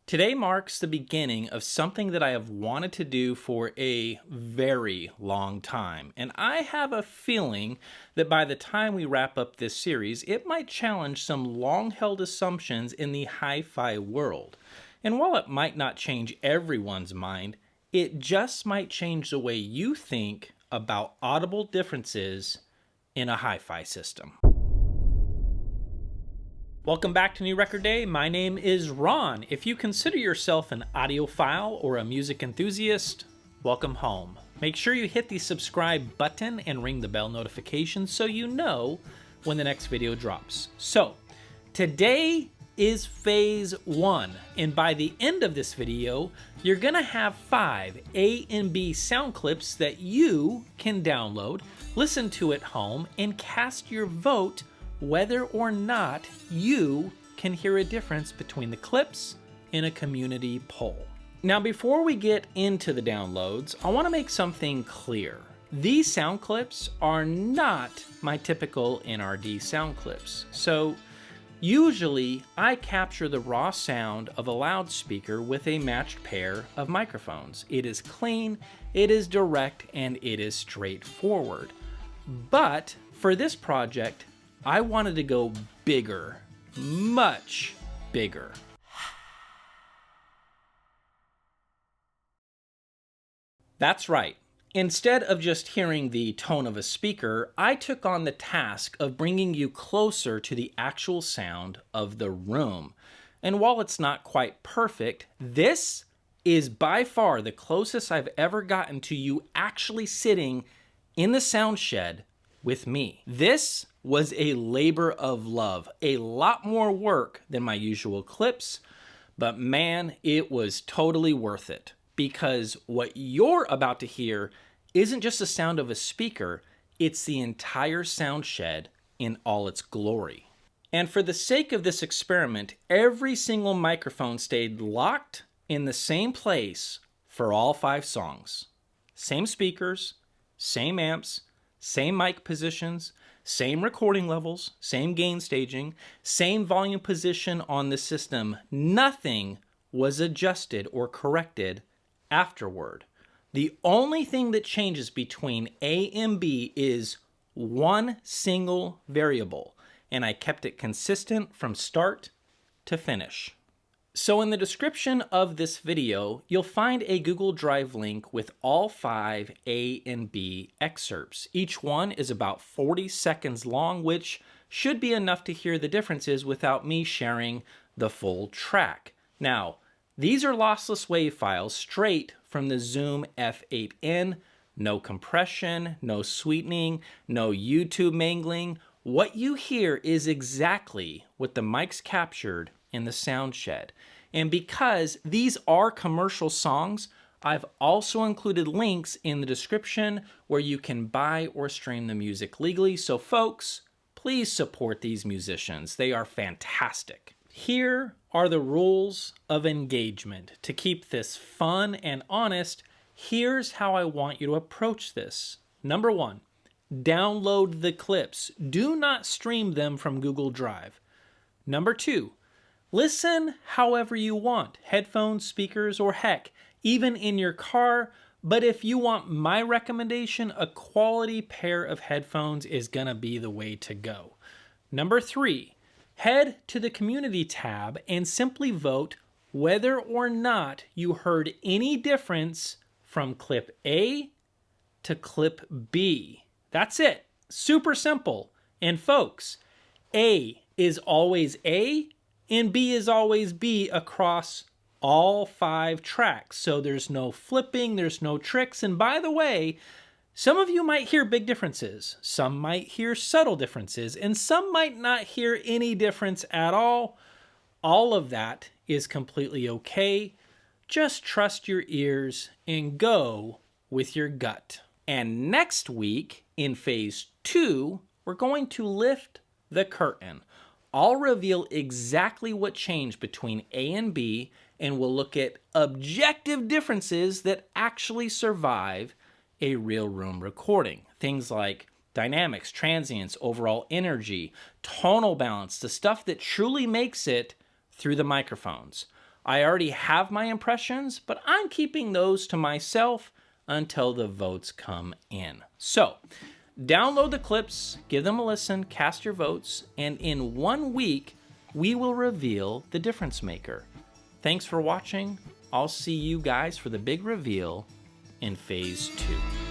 Today marks the beginning of something that I have wanted to do for a very long time, and I have a feeling that by the time we wrap up this series, it might challenge some long-held assumptions in the hi-fi world. And while it might not change everyone's mind, it just might change the way you think about audible differences in a hi-fi system. Welcome back to New Record Day. My name is Ron. If you consider yourself an audiophile or a music enthusiast, welcome home. Make sure you hit the subscribe button and ring the bell notification so you know when the next video drops. So, today is phase 1, and by the end of this video, you're gonna have 5 A and B sound clips that you can download, listen to at home, and cast your vote whether or not you can hear a difference between the clips in a community poll. Now, before we get into the downloads, I want to make something clear. These sound clips are not my typical NRD sound clips. So usually I capture the raw sound of a loudspeaker with a matched pair of microphones. It is clean, it is direct, and it is straightforward. But for this project, I wanted to go bigger, much bigger. That's right. Instead of just hearing the tone of a speaker, I took on the task of bringing you closer to the actual sound of the room. And while it's not quite perfect, this is by far the closest I've ever gotten to you actually sitting in the sound shed with me. This was a labor of love, a lot more work than my usual clips, but man, it was totally worth it, because what you're about to hear isn't just the sound of a speaker, it's the entire sound shed in all its glory. And for the sake of this experiment, every single microphone stayed locked in the same place for all 5 songs. Same speakers, same amps, same mic positions, same recording levels, same gain staging, same volume position on the system. Nothing was adjusted or corrected afterward. The only thing that changes between A and B is one single variable, and I kept it consistent from start to finish. So in the description of this video, you'll find a Google Drive link with all 5 A and B excerpts. Each one is about 40 seconds long, which should be enough to hear the differences without me sharing the full track. Now, these are lossless WAV files straight from the Zoom F8N. No compression, no sweetening, no YouTube mangling. What you hear is exactly what the mics captured in the sound shed. And because these are commercial songs, I've also included links in the description where you can buy or stream the music legally. So folks, please support these musicians. They are fantastic. Here are the rules of engagement. To keep this fun and honest, here's how I want you to approach this. Number 1, download the clips. Do not stream them from Google Drive. Number 2, listen however you want, headphones, speakers, or heck, even in your car. But if you want my recommendation, a quality pair of headphones is gonna be the way to go. Number 3, head to the community tab and simply vote whether or not you heard any difference from clip A to clip B. That's it. Super simple. And folks, A is always A, and B is always B across all 5 tracks. So there's no flipping, there's no tricks. And by the way, some of you might hear big differences. Some might hear subtle differences, and some might not hear any difference at all. All of that is completely okay. Just trust your ears and go with your gut. And next week, in phase 2, we're going to lift the curtain. I'll reveal exactly what changed between A and B, and we'll look at objective differences that actually survive a real room recording. Things like dynamics, transients, overall energy, tonal balance, the stuff that truly makes it through the microphones. I already have my impressions, but I'm keeping those to myself until the votes come in. So, download the clips, give them a listen, cast your votes, and in 1 week, we will reveal the difference maker. Thanks for watching. I'll see you guys for the big reveal in phase 2.